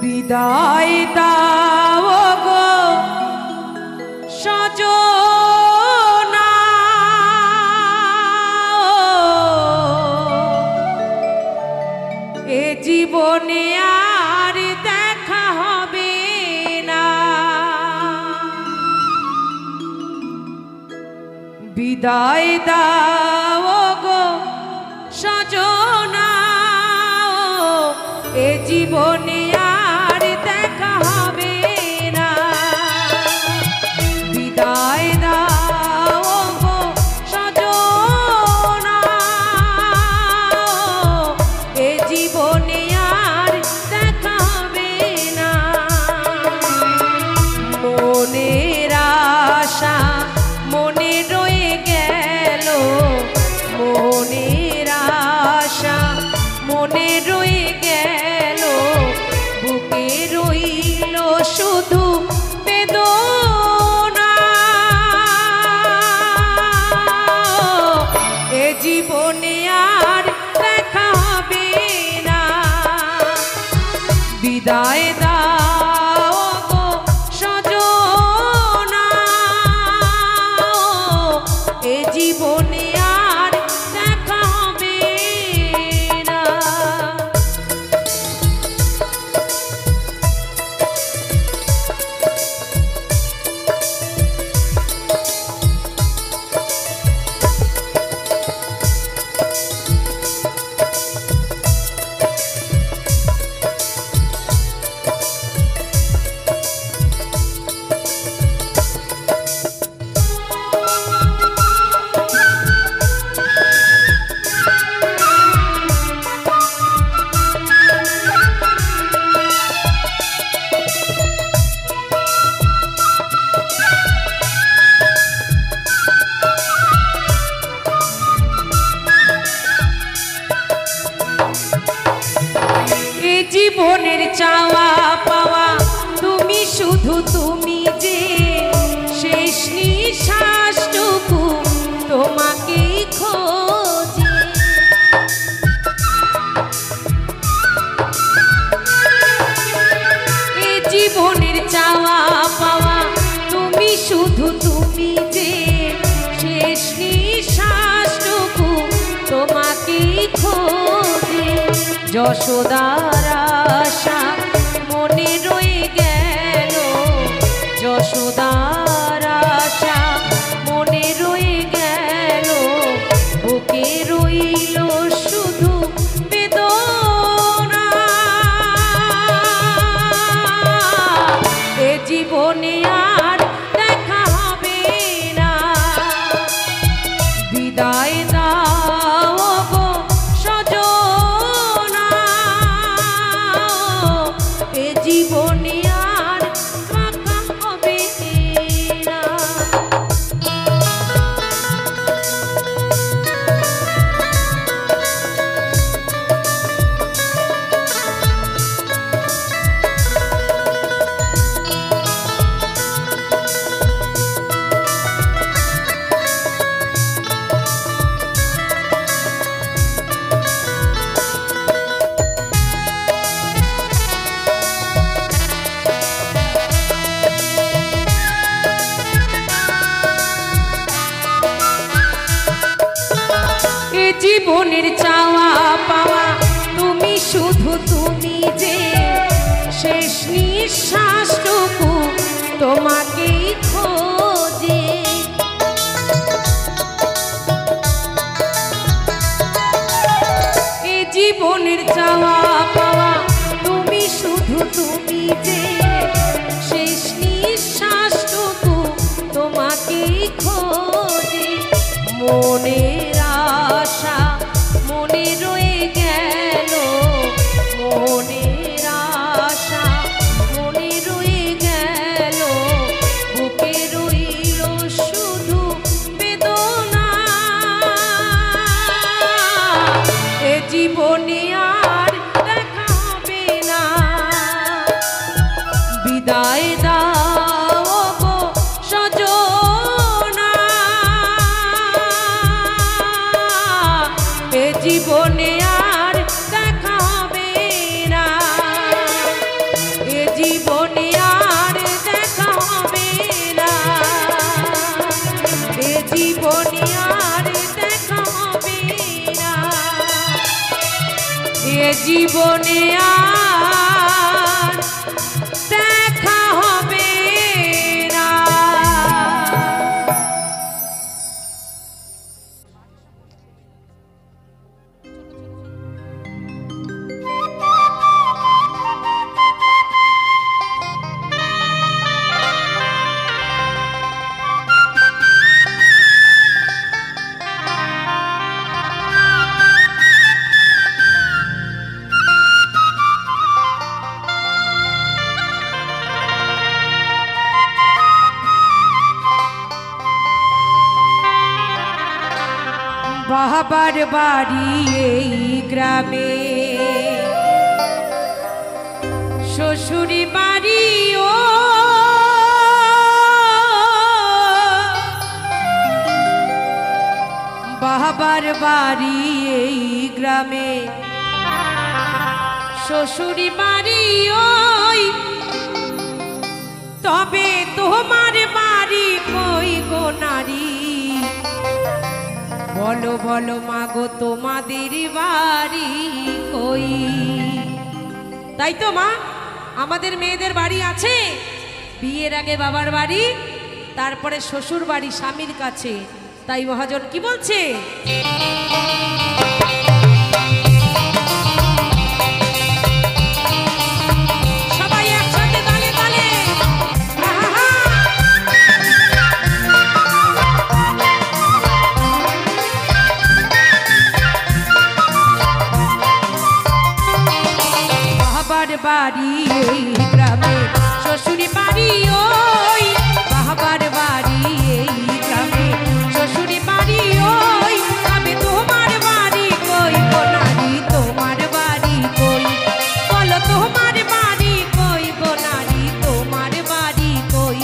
বিদায় দাও গো সজনা, এ জীবনে আর দেখা হবে না। বিদায় দাও গো সজনা, এ জীবনে আর দেখা হবে না। বিদায় দাও গো সজনা, এ জীবনে আর দেখা হবে না। মনের আশা মনে রয়ে গেল, মনের আশা মনে রয়ে গেল, বুকে রইল শুধু বেদনা। এ জীবনে আর দেখা হবে না। বিদায় দাও গো সজনা, এ জীবনে আর দেখা হবে না। জীবনের চাওয়া পাওয়া তুমি, শুধু তুমি যে শেষ নিঃশ্বাসটুকু তোমাকেই খোঁজে। এ জীবনের চাওয়া পাওয়া তুমি, শুধু তুমি যে শেষ নিঃশ্বাসটুকু তোমাকেই খোঁজে। যশোদার আশা মনে রয়ে গেল, যশোদার আশা মনে রয়ে গেল, বুকে রইল শুধু বেদনা। এ জীবনে আর দেখা হবে না। বিদায় দাও গো সজনা, এ জীবনে আর দেখা হবে না। জীবনের চাওয়া পাওয়া তুমি, শুধু তুমি যে শেষ নিঃশ্বাসটুকু তোমাকেই খোঁজে। এ জীবনের চাওয়া পাওয়া তুমি, শুধু তুমি যে শেষ নিঃশ্বাসটুকু তোমাকেই খোঁজে। মনের আশা মনে রয়ে গেল, মনের আশা মনে রয়ে গেল, বুকে জীবনে আর দেখা হবে না। বাবার বাড়ি এই গ্রামে, শ্বশুরি বাড়ি ও বাবার বাড়ি এই গ্রামে, শ্বশুরি বাড়ি ওই, তবে তোমার বাড়ি কই গো নারী? বলো বলো মাগো তোমাদের বাড়ি কই? তাই তো মা, আমাদের মেয়েদের বাড়ি আছে, বিয়ের আগে বাবার বাড়ি, তারপরে শ্বশুর বাড়ি স্বামীর কাছে। তাই মহাজন কি বলছে? সবাই একসাথে তালে তালে, বাবার বাড়ি এই গ্রামে, শ্বশুরি বাড়ি ওই, বাবার বাড়ি এই গ্রামে, শ্বশুরি বাড়ি ওই, তবে তোমার বাড়ি কই গো নারী? তোমার বাড়ি কই? বলো তোমার বাড়ি কই গো নারী? তোমার বাড়ি কই?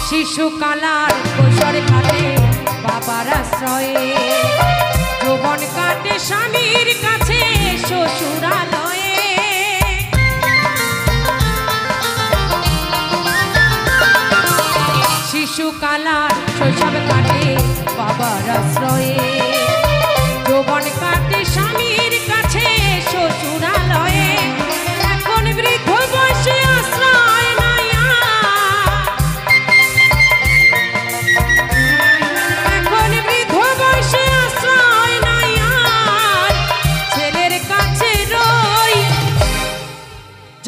শিশুকালার কৈশোর কাটে বাবার আশ্রয়ে, যৌবন কাটে স্বামীর কাছে শ্বশুরালয়ে। শিশুকালার শৈশব কাটে বাবার আশ্রয়ে, যৌবন কাটে স্বামীর কাছে শ্বশুরালয়ে। এখন বৃদ্ধ বয়সে আশ্রয় নাই, এখন বৃদ্ধ বয়সে আশ্রয় নাই আর, ছেলের কাছে রই।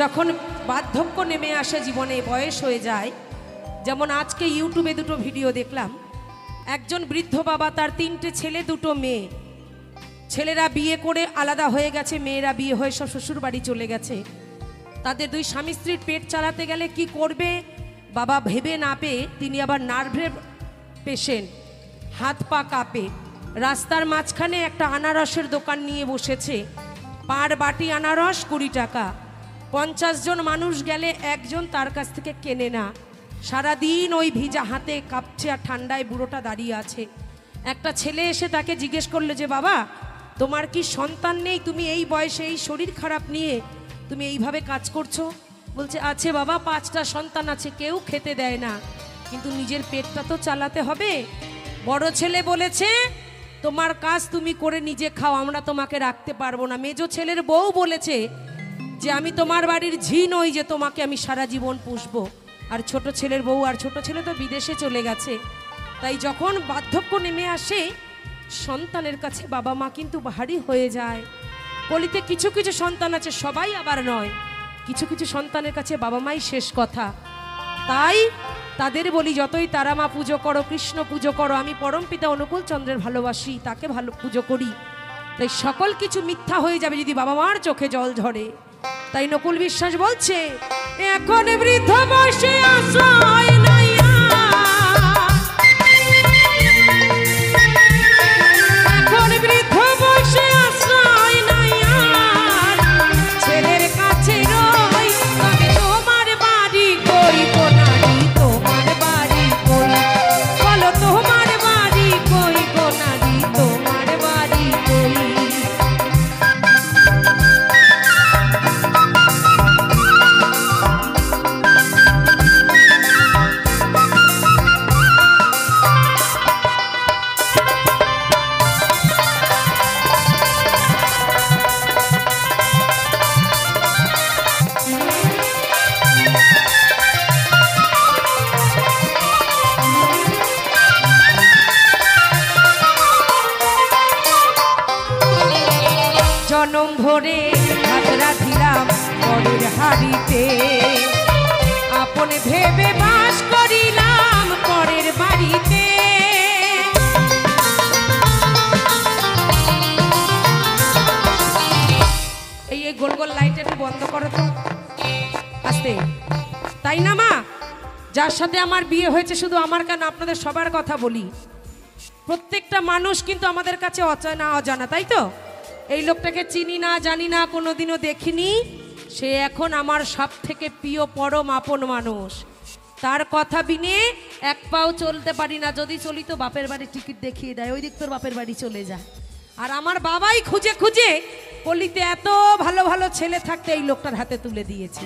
যখন বার্ধক্য নেমে আসে জীবনে, বয়স হয়ে যায়, যেমন আজকে ইউটিউবে দুটো ভিডিও দেখলাম, একজন বৃদ্ধ বাবা, তার 3টে ছেলে 2টো মেয়ে, ছেলেরা বিয়ে করে আলাদা হয়ে গেছে, মেয়েরা বিয়ে হয়ে সব শ্বশুর বাড়ি চলে গেছে। তাদের 2 স্বামী স্ত্রীর পেট চালাতে গেলে কি করবে বাবা ভেবে না পেয়ে, তিনি আবার নার্ভের পেশেন্ট, হাত পা কাঁপে। রাস্তার মাঝখানে একটা আনারসের দোকান নিয়ে বসেছে, পার বাটি আনারস 20 টাকা। 50 জন মানুষ গেলে একজন তার কাছ থেকে কেনে না। সারাদিন ওই ভিজা হাতে কাঁপছে আর ঠান্ডায় বুড়োটা দাঁড়িয়ে আছে। একটা ছেলে এসে তাকে জিজ্ঞেস করলো যে বাবা, তোমার কি সন্তান নেই? তুমি এই বয়সে এই শরীর খারাপ নিয়ে তুমি এইভাবে কাজ করছো? বলছে আছে বাবা, 5টা সন্তান আছে, কেউ খেতে দেয় না, কিন্তু নিজের পেটটা তো চালাতে হবে। বড় ছেলে বলেছে তোমার কাজ তুমি করে নিজে খাও, আমরা তোমাকে রাখতে পারবো না। মেজো ছেলের বউ বলেছে যে আমি তোমার বাড়ির ঝি নই যে তোমাকে আমি সারা জীবন পুষবো। আর ছোট ছেলের বউ আর ছোট ছেলে তো বিদেশে চলে গেছে। তাই যখন বার্ধক্য নেমে আসে, সন্তানের কাছে বাবা মা কিন্তু ভারী হয়ে যায়। কলিতে কিছু কিছু সন্তান আছে, সবাই আবার নয়, কিছু কিছু সন্তানের কাছে বাবা মাই শেষ কথা। তাই তাদের বলি, যতই তারা মা পুজো করো, কৃষ্ণ পুজো করো, আমি পরমপিতা অনুকূল চন্দ্রের ভালোবাসি, তাকে ভালো পুজো করি। তাই সকল কিছু মিথ্যা হয়ে যাবে যদি বাবা মার চোখে জল ঝরে। তাই নকুল বিশ্বাস বলছে, এখন বৃদ্ধ বয়সে আশ্রয় নাই, এখন বৃদ্ধ বয়সে আশ্রয় নাই, ভরে ভাত রাঁধিলাম পরের হাড়িতে, আপন ভেবে বাস করিলাম পরের বাড়িতে। এই গোল গোল লাইট একটু বন্ধ করো তো, আস্তে। তাই না মা? যার সাথে আমার বিয়ে হয়েছে, শুধু আমার কেন, আপনাদের সবার কথা বলি, প্রত্যেকটা মানুষ কিন্তু আমাদের কাছে অচেনা অজানা, তাই তো? এই লোকটাকে চিনি না, জানি না, কোনোদিনও দেখিনি, সে এখন আমার সব থেকে প্রিয় পরম আপন মানুষ। তার কথা বিনে এক পাও চলতে পারি না, যদি চলি তো বাপের বাড়ির টিকিট দেখিয়ে দেয়, ওই দিক তোর বাপের বাড়ি চলে যায়। আর আমার বাবাই খুঁজে খুঁজে পল্লীতে এত ভালো ভালো ছেলে থাকতে এই লোকটার হাতে তুলে দিয়েছে,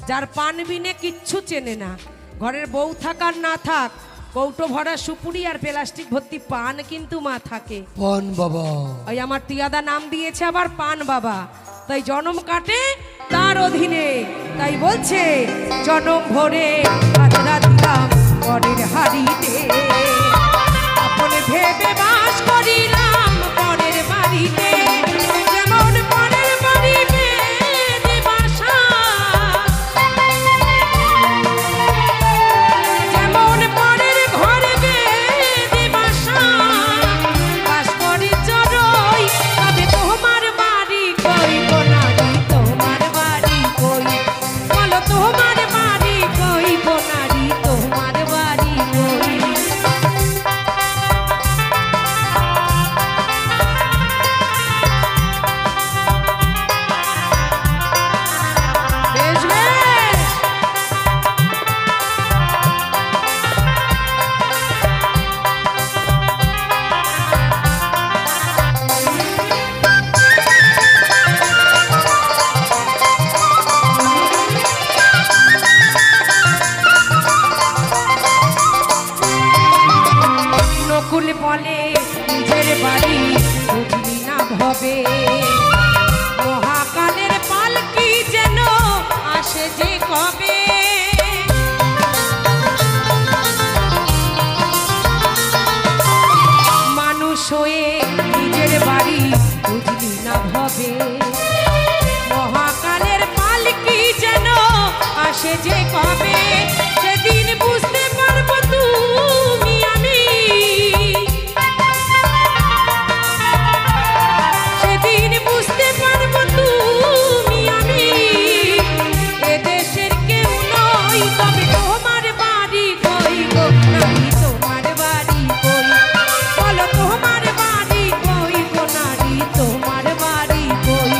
যার পান বিনে কিচ্ছু চেনে না। ঘরের বউ থাকার না থাক, কৌটো ভরা সুপুরি আর প্লাস্টিক ভর্তি পান কিন্তু মা থাকে। পান বাবা, ওই আমার টিয়াদা নাম দিয়েছে আবার পান বাবা, তাই জনম কাটে তার অধীনে। তাই বলছে জনম ভরে ভাত রাঁধিলাম পরের হাড়িতে, আপন ভেবে বাস করিলাম পরের বাড়িতে। যেমন পরের বাড়িতে বাসা, যেমন পরের ঘরে বেদে বাসা, বাস করি চড়ই, তবে তোমার বাড়ি কই গো নারী, তোমার বাড়ি কই, বলো তোমার বাড়ি কই গো নারী, তোমার বাড়ি কই। বেশ বেশ, নকুল বলে নিজের বাড়ি বুঝলি না ভবে, মহাকালের পালকি যেন আসে যে কবে। মানুষ হয়ে নিজের বাড়ি বুঝলি না ভবে, মহাকালের পালকি যেন আসে যে কবে। সেদিন বুঝতে পারবো তুমি আমি, সেদিন বুঝতে পারবো তুমি আমি, এদেশের কেউ নই, তবে তোমার বাড়ি কই গো নারী, তোমার বাড়ি কই, বলো তোমার বাড়ি কই গো নারী, তোমার বাড়ি কই।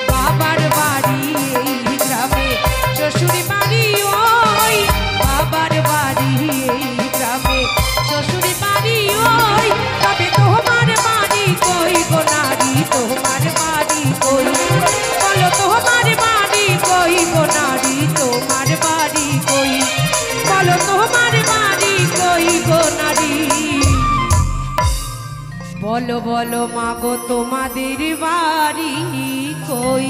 বাবার বাড়ি এই গ্রামে, শ্বশুর বাড়ি ওই, বাবার বাড়ি এই গ্রামে, শ্বশুর বাড়ি ওই, তবে তোমার বাড়ি কই গো নারী, তোমার বাড়ি কই, বলো তোমার বাড়ি কই গো নারী, তোমার বাড়ি কই, বলো তোমার বাড়ি কই গো নারী। বলো বলো মাগো তোমাদের বাড়ি কই।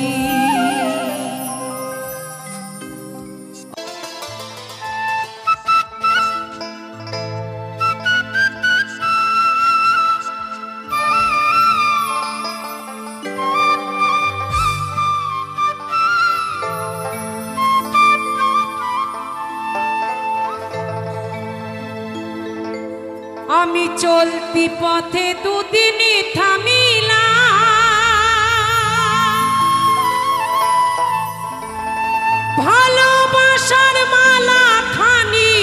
আমি চলতি পথে দুদিন থামিলাম, ভালোবাসার মালা খানি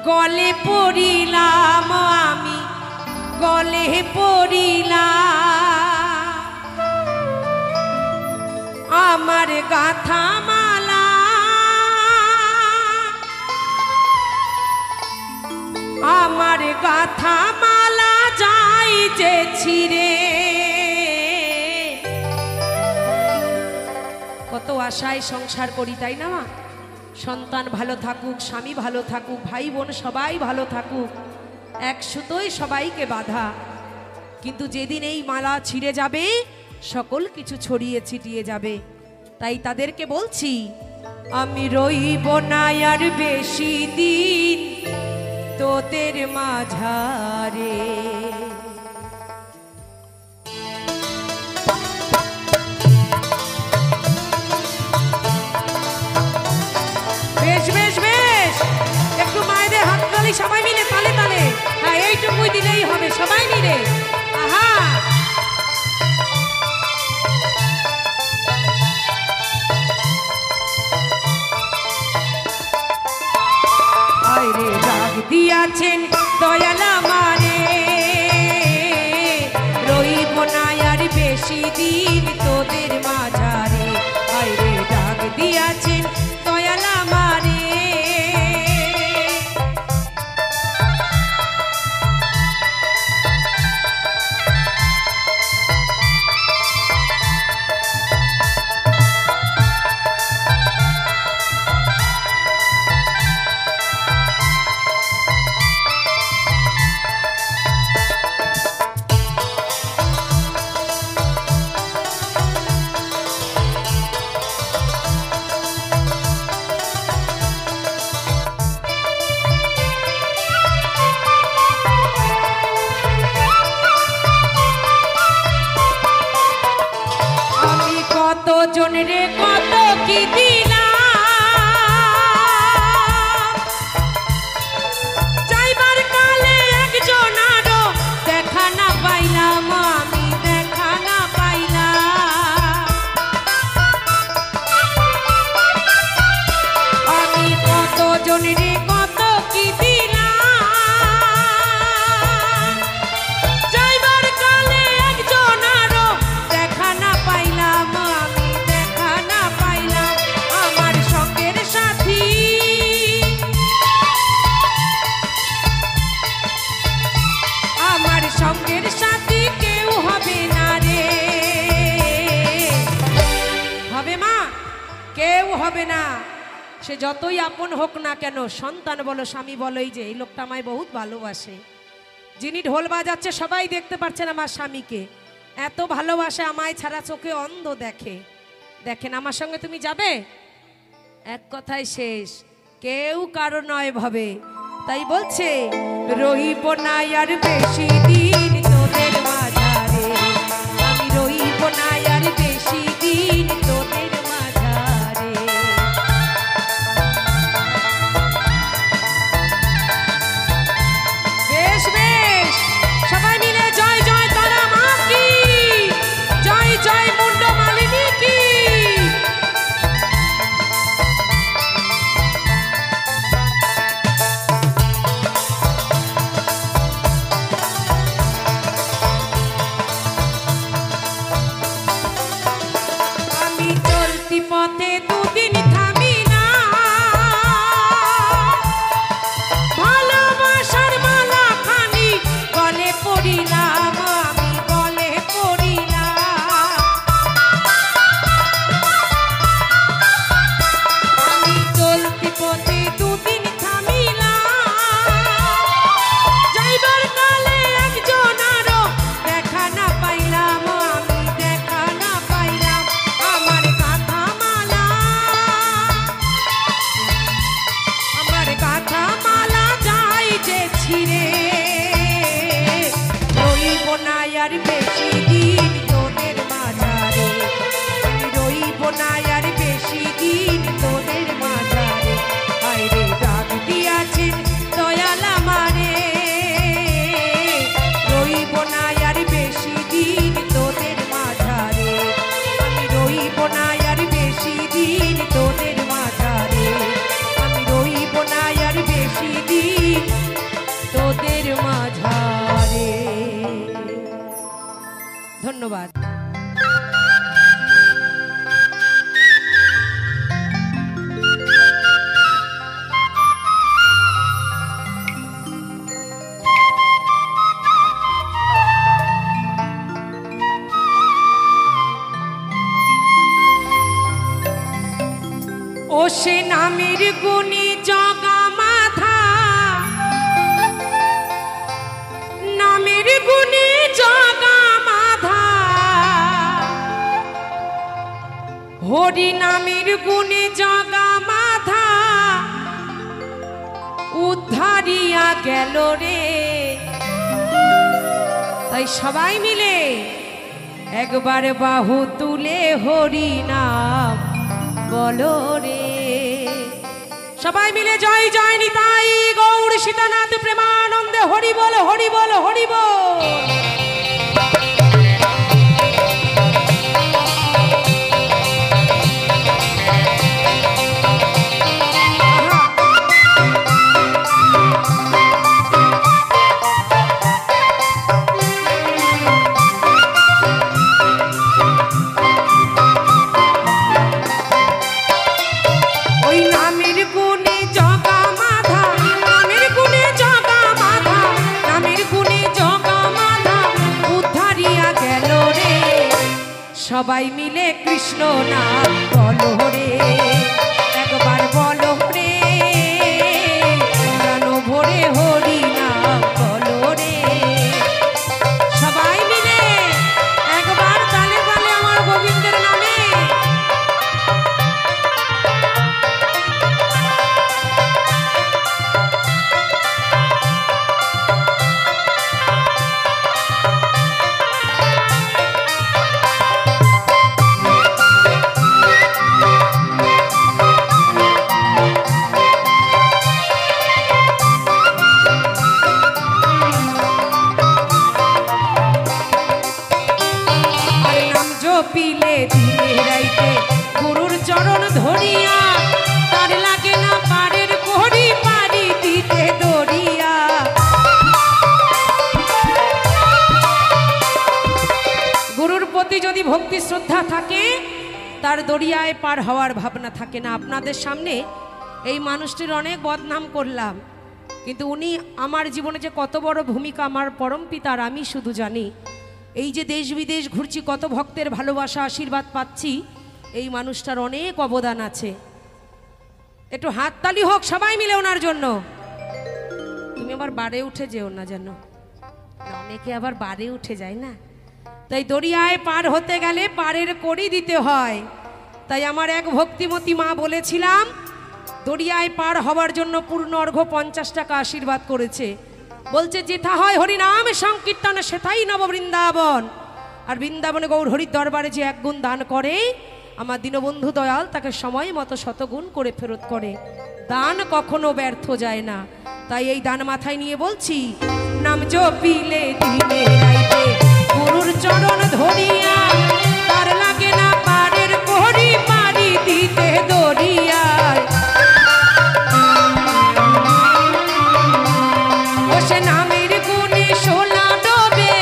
গলে পড়িলাম, আমি গলে পড়িলাম, আমার গাথা মালা, আমার গাথা মালা যাই যে ছিঁড়ে। কত আশায় সংসার করি, তাই না মা? সন্তান ভালো থাকুক, স্বামী ভালো থাকুক, ভাই বোন সবাই ভালো থাকুক, এক সুতোয় সবাইকে বাঁধা। কিন্তু যেদিন এই মালা ছিঁড়ে যাবে, সকল কিছু ছড়িয়ে ছিটিয়ে যাবে। তাই তাদেরকে বলছি, আমি রইব না আর বেশি দিন তোদের মাঝারে। সবাই মিলে আহা আইরে ডাক দিয়াছেন দয়াল আমারে রইব না আর বেশি দিন তোদের মাঝারে আইরে ডাক দিয়াছেন দয়াল আমারে জন রে কত কি দিলাম যাইবার কালে একজন আরো দেখা না পাইলাম আমি দেখা না পাইলাম আমি কত জন রে কত কি দিলাম যাইবার কালে একজন আরো দেখা না পাইলাম সঙ্গের সাথী কেউ হবে না রে হবে মা কেউ হবে না সে যতই আপন হোক না কেন সন্তান বলো স্বামী বলো এই যে এই লোকটা আমায় বহুত ভালোবাসে যিনি ঢোল বাজাচ্ছে সবাই দেখতে পাচ্ছেন আমার স্বামীকে এত ভালোবাসে আমায় ছাড়া চোখে অন্ধ দেখে দেখেন আমার সঙ্গে তুমি যাবে এক কথায় শেষ কেউ কারো নয় ভাবে তাই বলছে রইব না আর বেশি দিন তোদের মাঝারে আমি রইব না আর বেশি দিন তোদের মাঝারে বেশ বেশ সবাই মিলে জয় জয় তারা মা কি জয় জয় মুন্ড মালিনী কি পথে দুদিন থামি না ভালোবাসার মালা খানি গলে পড়িলাম আমি গলে পড়িলাম আমি চলতি পথে দুদিন থামিলাম যাইবার কালে একজন আরো দেখা না পাইলাম আমি দেখা না পাইলাম আমার কাঁথা মালা যাই যে ছিঁড়ে রইব না আর বেশি দিন তোদের মাঝারে আমি রইব না আর বেশি দিন তোদের মাঝারে আইরে ডাক দিয়াছেন দয়াল আমারে রইব না আর বেশি দিন তোদের মাঝারে আমি রইব না আর বেশি দিন তোদের মাঝারে আমি রইব না আর বেশি দিন তোদের মাঝারে ধন্যবাদ ও সে নামের গুণী জগা মাথা নামের গুণী জগা মাথা হরি নামের গুণী জগা মাথা উদ্ধারিয়া গেল রে তাই সবাই মিলে একবার বাহু তুলে হরি নাম বলো রে সবাই মিলে জয় জয় নিতাই গৌর সীতানাথ প্রেমানন্দে। হরি বল, হরি বল, হরি বল। সবাই মিলে কৃষ্ণ নাম বলো রে, একবার বলো রে, প্রাণ ভরে হরি নাম বলো রে। সবাই মিলে একবার তালে তালে আমার গোবিন্দের নামে। পিলে দিলে রাইতে গুরুর চরণ ধরিয়া, তার লাগে না পারের কোহরি পারি দিতে দরিয়া। গুরুর প্রতি যদি ভক্তি শ্রদ্ধা থাকে, তার দরিয়ায় পার হওয়ার ভাবনা থাকে না। আপনাদের সামনে এই মানুষটির অনেক বদনাম করলাম, কিন্তু উনি আমার জীবনে যে কত বড় ভূমিকা আমার পরম পিতার আমি শুধু জানি। এই যে দেশ বিদেশ ঘুরছি, কত ভক্তের ভালোবাসা আশীর্বাদ পাচ্ছি, এই মানুষটার অনেক অবদান আছে। একটু হাততালি হোক সবাই মিলে ওনার জন্য। তুমি আবার বারে উঠে যেও না, যেন অনেকে আবার বারে উঠে যায় না। তাই দরিয়ায় পার হতে গেলে পারের কড়ি দিতে হয়। তাই আমার এক ভক্তিমতী মা বলেছিলাম, দরিয়ায় পার হওয়ার জন্য পূর্ণ অর্ঘ্য 50 টাকা আশীর্বাদ করেছে। বলছে যেথা হয় হরিনাম সংকীর্তন সেথাই নব বৃন্দাবন। আর বৃন্দাবনে গৌর হরির দরবারে যে এক গুণ দান করে, আমার দীনবন্ধু দয়াল তাকে সময় মতো শতগুণ করে ফেরত করে। দান কখনো ব্যর্থ যায় না। তাই এই দান মাথায় নিয়ে বলছি, নাম জপিলে দিনে রাইতে গুরুর চরণ ধরিয়া, তার লাগে না পারের কোহরি পারি দিতে দরিয়ায়। নামের গুণে শোলা ডোবে,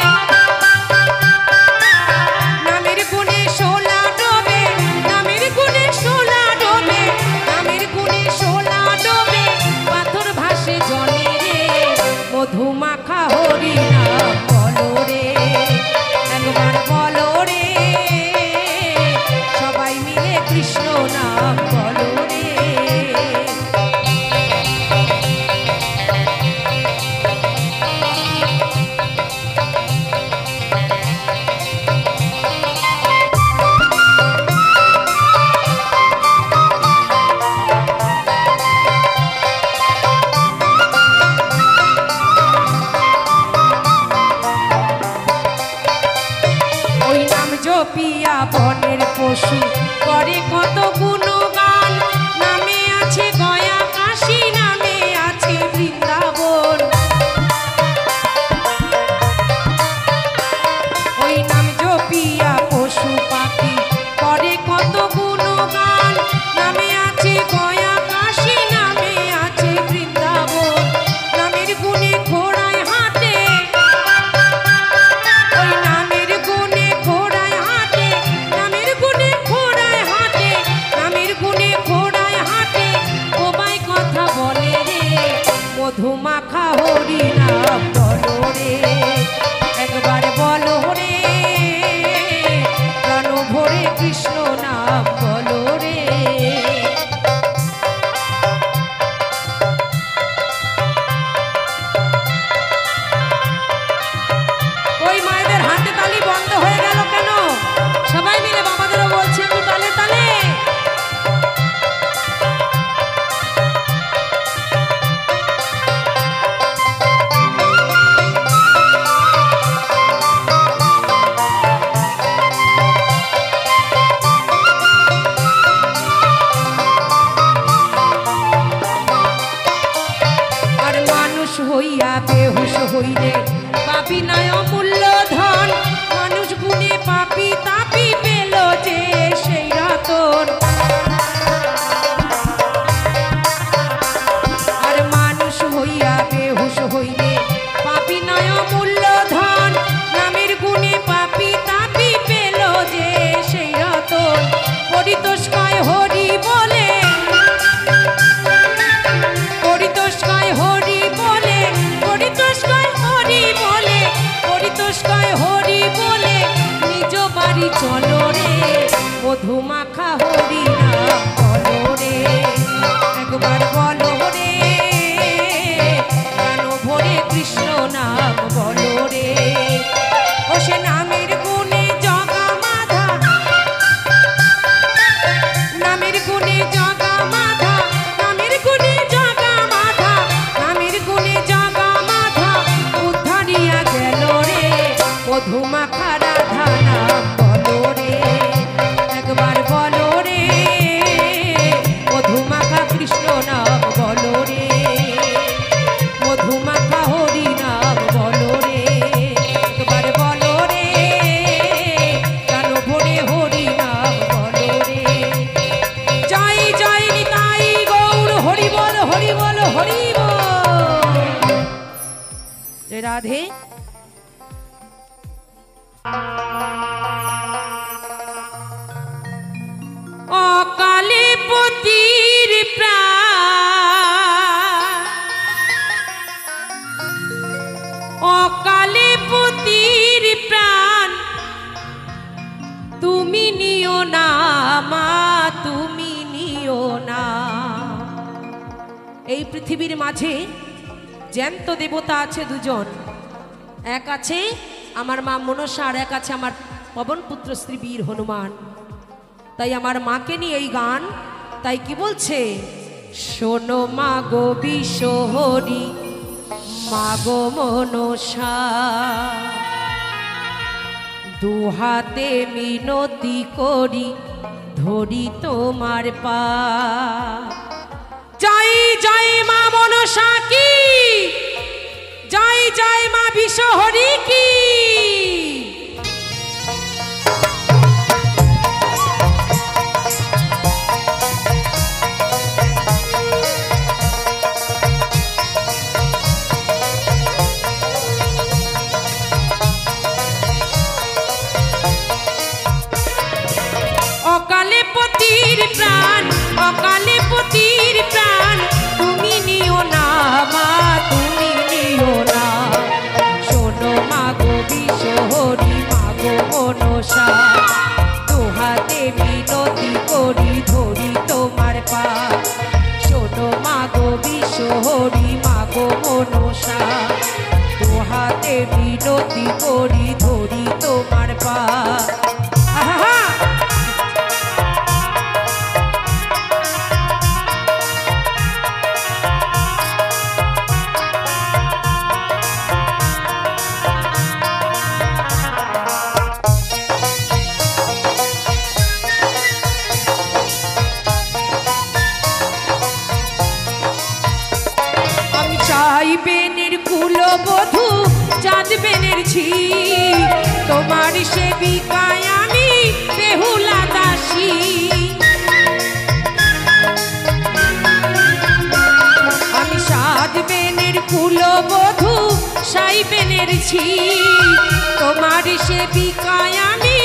নামের গুণে শোলা ডোবে, নামের গুণে শোলা ডোবে, নামের গুণে শোলা ডোবে, পাথর ভাসে জলে রে, মধু মাখা হরি নাম বলো রে, একবার বলো রে, সবাই মিলে কৃষ্ণ নাম বলো রে। পিয়া বনের পশু করে কত গুণগান, নামে আছে গয়া কাশী, নামে আছে বৃন্দাবন। ওই নাম জপিয়া পশু পাখি করে কত গুণগান, নামে আছে গয়া কাশী, নামে আছে বৃন্দাবন। নামের গুণে ঘোড়ায় হাঁটে, ওই নামের গুণে ঘোড়ায় হাঁটে, নামের গুণে ঘোড়ায় হাঁটে, নামের গুণে ঘোড়ায় হাঁটে, ওবাই কথা বলে রে, মধু মাখা হরি নাম বলো রে, একবার বলো রে, প্রাণ ভরে কৃষ্ণ নাম বলো রে। ওই মায়েদের হাতে তালি বন্ধ হয়ে গেল কেন? সবাই মিলে বাবাদেরও বলছে একটু তালে তালে। হইলে পাপি নয় অমূল্য ধন, মানুষ গুণে পাপি তাপি পেল যে সেই রতন। আর মানুষ হইয়া বেহুশ হইলে পাপি নয় অমূল্য ধন, নামের গুণে পাপি তাপি পেল যে সেই রতন। পরিতোষ কয় হরি বলে, পরিতোষ কয় হরি বলে, পরিতোষ কয় হরি বলে, পরিতোষ কয় হরি বলে নিজ বাড়ি চলো রে, মধুমাখা হরি নাম বলো রে, একবার বলো রে, প্রাণ ভরে কৃষ্ণ নাম বলো রে। ও সে নামের গুণে জগা মাধা, নামের গুণে জগা মাধা, নামের গুণে জগা মাধা, নামের গুণে জগা মাধা উদ্ধারিয়া গেল রে, মধুমাখা রাধা নাম বলো রে, একবার বলো রে, মধুমাখা কৃষ্ণ নাম বলো রে, মধুমাখা হরি নাম বলো রে, একবার বলো রে, প্রাণ ভরে হরি নাম বলো রে। জয় জয় নিতাই গৌর হরি বল, হরি বল, হরি বল। জয় রাধে। অকালে পতির প্রাণ, অকালে পতির প্রাণ তুমি নিও না মা, তুমি নিও না। এই পৃথিবীর মাঝে জ্যান্ত দেবতা আছে দুজন, এক আছে আমার মা মনসা, আর এক আছে আমার পবন পুত্র শ্রী বীর হনুমান। তাই আমার মাকে নিয়ে এই গান, তাই কি বলছে, শোনো মা গো বিশ্বহরি মা গো মনসা, দুহাতে মিনতি করি ধরি তোমার পা। জয় জয় মা মনসা কি, জয় জয় মা বিশ্বহরি কি। অকালে পতির প্রাণ, অকালে পতির প্রাণ তুমি নিও না মা, তুমি নিও না। শোনো মা গো বিশ্বহরি মা গো মনসা, দুহাতে মিনতি করি ধরি তোমার পা। শোনো মা গো বিশ্বহরি মা গো মনসা, দুহাতে মিনতি করি ধরি তোমার পা। আহা বেনের কুলবধূ চাঁদ বেনের ঝি, তোমার সেবিকায় আমি বেহুলা দাসী। আমি সাত বেনের কুলবধূ সাই বেনের ঝি, তোমার সেবিকায় আমি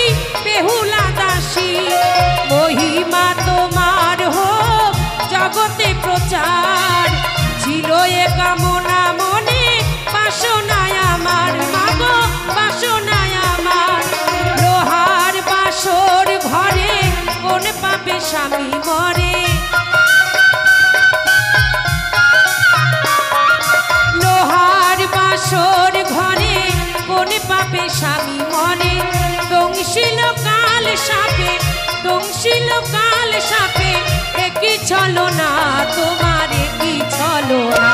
বেহুলা দাসী। মহিমা তোমার হোক জগতে প্রচার, ছিল এ কামনা মনে বাসনায় আমার, মাগো বাসনায় আমার। লোহার বাসর ঘরে কোন পাপে স্বামী মরে, লোহার বাসর ঘরে কোন পাপে স্বামী মরে। দংশিল কাল সাপে, দংশিল কাল সাপে একই ছলো না তোমার, একই ছলো না।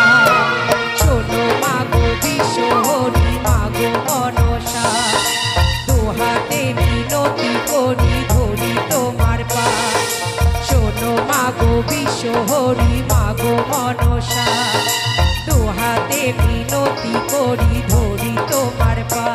শোনো মা গো বিশ্বহরি মা গো মনসা, দুহাতে মিনতি করি ধরি তোমার পা। শোনো মা গো বিশ্বহরি মা গো মনসা, দুহাতে দুহাতে বিনতি করি ধরি তোমার পা।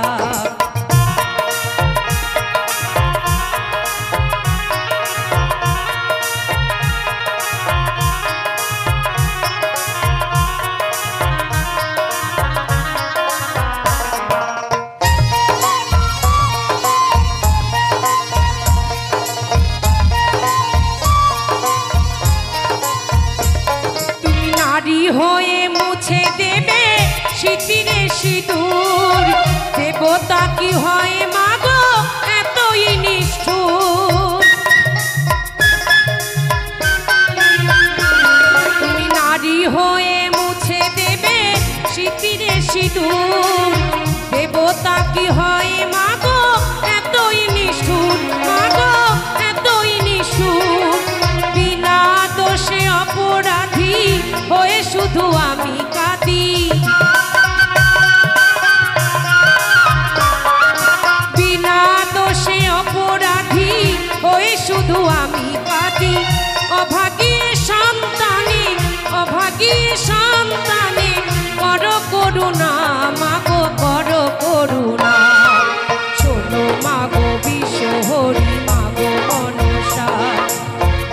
হয়ে মুছে দেবে স্মৃতিরে সিঁদুর, দেবতা কি হয় মাগো এতই নিষ্ঠুর। তুমি নারী হয়ে মুছে দেবে স্মৃতিরে সিঁদুর, দেবতা কি হয় মাগো এতই নিষ্ঠুর, মাগো এতই নিষ্ঠুর। বিনা দোষে অপরাধী হয়ে শুধু আমি কাঁদি, বিনা দোষে অপরাধী হয়ে শুধু আমি কাঁদি। অভাগী সন্তানে, অভাগী সন্তানে কর করুণা মাগো কর করুণা। শোনো মাগো বিশ্বহরি মাগো মনসা,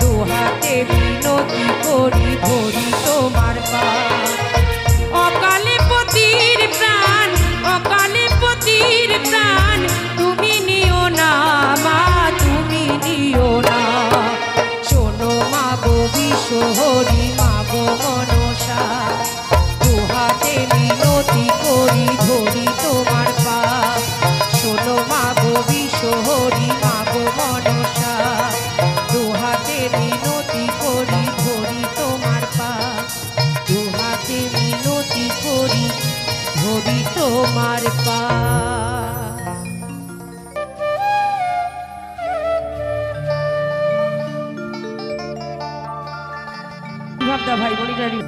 দুহাতে বিনতি করি ধরি তোমার পা। অকালে পতির প্রাণ, অকালে পতির প্রাণ তুমি নিও না মা, তুমি নিও না। শোনো মাগো বিশ্বহরি মাগো মনসা, দুহাতে বিনতি করি ধরি তোমার পা। শোনো মাগো বিশ্বহরি মাগো মনসা, দুহাতে বিনতি করি ধরি তোমার পা, দুহাতে বিনতি করি ধরি তোমার পা। ভাবদা ভাই বোনিরারি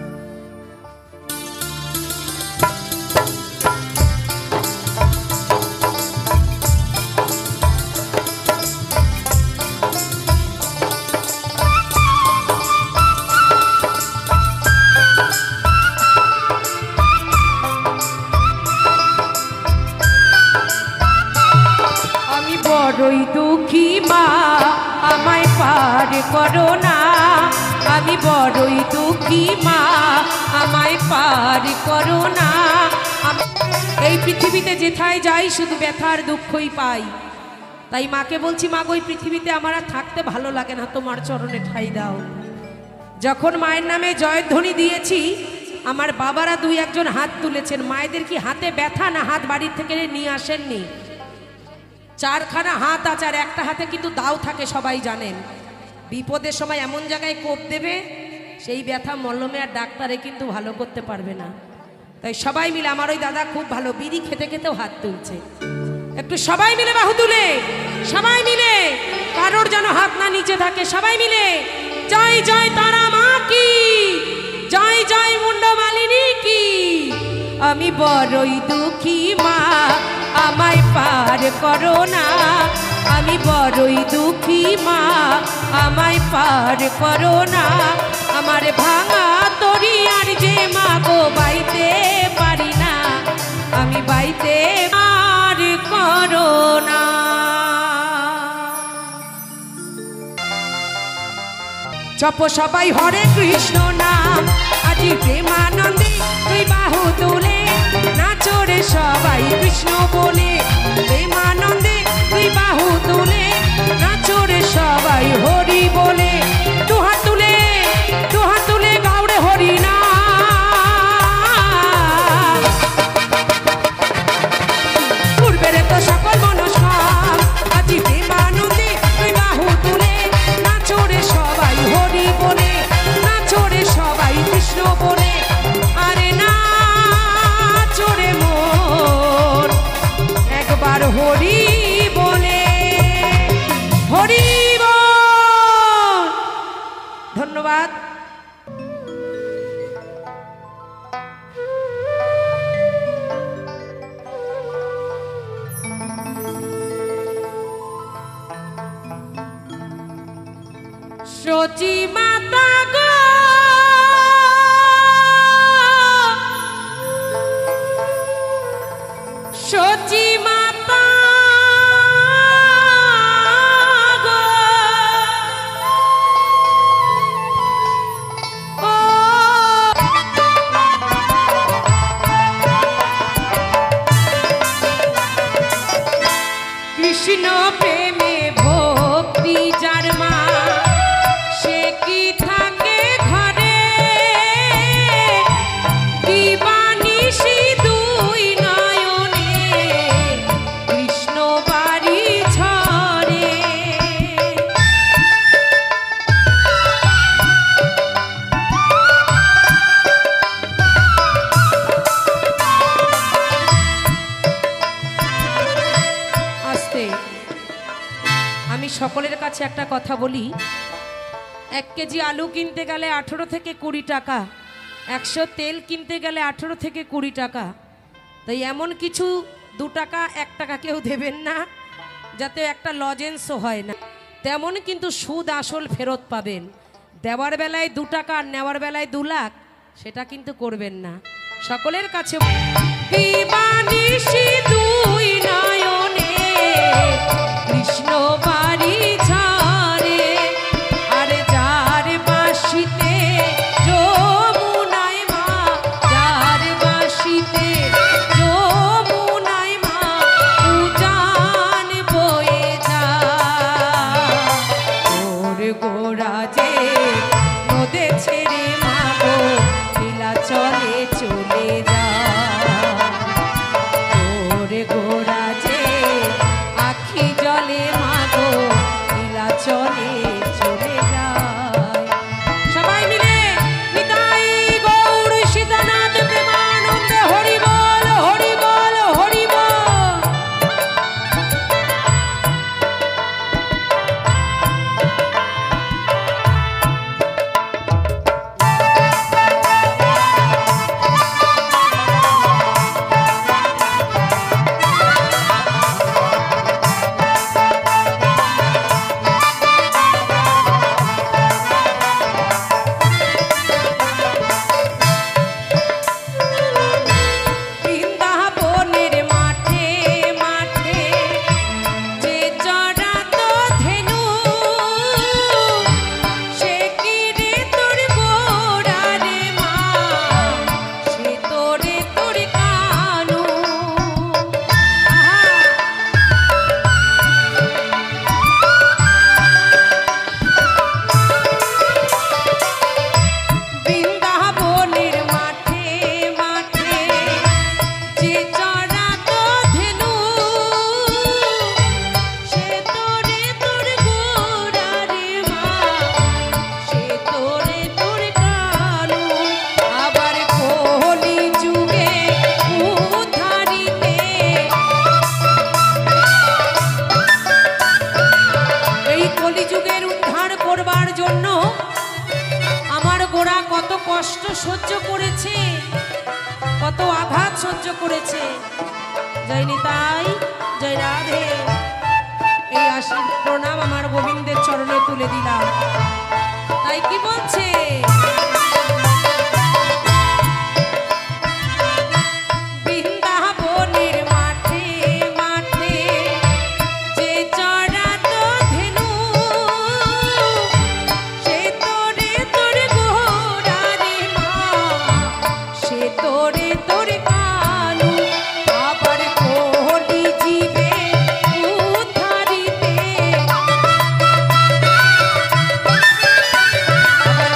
বড়ই দুঃখী মা আমায় পার করো না, আমি বড়ই দুঃখী মা আমায় পার করো না। এই পৃথিবীতে যেথায় যাই শুধু ব্যথার দুঃখই পাই, তাই মাকে বলছি মাগো এই পৃথিবীতে আমার আর থাকতে ভালো লাগে না, তোমার চরণে ঠাঁই দাও। যখন মায়ের নামে জয়ধ্বনি দিয়েছি আমার বাবারা দুই একজন হাত তুলেছেন। মায়েদের কি হাতে ব্যথা না হাত বাড়ির থেকে নিয়ে আসেননি? চারখানা হাত আছে আর একটা হাতে কিন্তু দাও থাকে, সবাই জানেন। বিপদের সময় এমন জায়গায় কোপ দেবে সেই ব্যথা মলমে আর ডাক্তারে কিন্তু ভালো করতে পারবে না। তাই সবাই মিলে, আমার ওই দাদা খুব ভালো, বিড়ি খেতে খেতেও হাত তুলছে। একটু সবাই মিলে বাহু তুলে, সবাই মিলে, কারোর যেন হাত না নিচে থাকে, সবাই মিলে জয় জয় তারা মা কি, জয় জয় মুন্ডমালিনী কি। আমি বড়ই দুঃখী মা আমায় পার করো না, আমি বড়ই দুঃখী মা আমায় পার করো না। আমার ভাঙা তরি আর যে মাগো বাইতে পারি না, আমি বাইতে পার করো না। জপ সবাই হরে কৃষ্ণ নাম, আজি প্রেমানন্দে তুই বাহু তুলে নাচো রে সবাই কৃষ্ণ বলে। প্রেমানন্দে তুই বাহু তুলে নাচো রে সবাই হরি বলে। দুহাত তুলে, দুহাত তুলে গাউড়ে হরি না। পূর্বের তো সকল মনস্কাম, আজি প্রেমানন্দে তুই বাহু তুলে নাচো রে সবাই হরি বলে, নাচো রে সবাই কৃষ্ণ বলে। আরে নাচো রে মন একবার হরি বলে, হরি বল। ধন্যবাদ। সচি মাতা গো কাছে একটা কথা বলি, 1 কেজি আলু কিনতে গেলে 18 থেকে 20 টাকা, 100 তেল কিনতে গেলে 18 থেকে 20 টাকা। তাই এমন কিছু 2 টাকা 1 টাকা কেউ দেবেন না যাতে একটা লজেন্সও হয় না। তেমন কিন্তু সুদ আসল ফেরত পাবেন। দেওয়ার বেলায় 2 টাকা আর নেওয়ার বেলায় 2 লাখ, সেটা কিন্তু করবেন না। সকলের কাছে দিবানিশি দুই নয়নে কৃষ্ণ বাড়ি ঝারে, আরে যার বাঁশিতে যমুনায় মা, যার বাঁশিতে যমুনায় মা উজান বয়ে যায়। ওর গোরা যে নদে ছেড়ে মাগো নীলা চলে চলে যায়। ওর গোরা যে আখি জলে মাগো নীলা চলে চলে যায়। সবাই মিলে নিতাই গৌর সীতানাথ প্রেমানন্দে হরি বল হরি বল হরি বল। বৃন্দাবনের মাঠে মাঠে যে চড়াতো ধেনু, সে কি রে তোর গোরা রে মা, সে তোরে তোর কানু। বৃন্দাবনের মাঠে মাঠে যে চড়াতো ধেনু, সে তোরে তোর গোরা রে মা, সে তোরে তোর কানু। আবার কলি যুগে উদ্ধারিতে, এই কলি যুগের উদ্ধার করবার জন্য আমার গোরা কত কষ্ট সহ্য করেছে, কত আঘাত সহ্য করেছে। জয় নিতাই, জয় রাধে। এই প্রণাম আমার গোবিন্দের চরণে তুলে দিলাম। তাই কি বলছে, বৃন্দাবনের মাঠে মাঠে যে চড়াতো ধেনু, সে তোরে তোর গোরা রে মা, সে তোরে তোর কানু। আবার কলি জীবে উদ্ধারিতে, আবার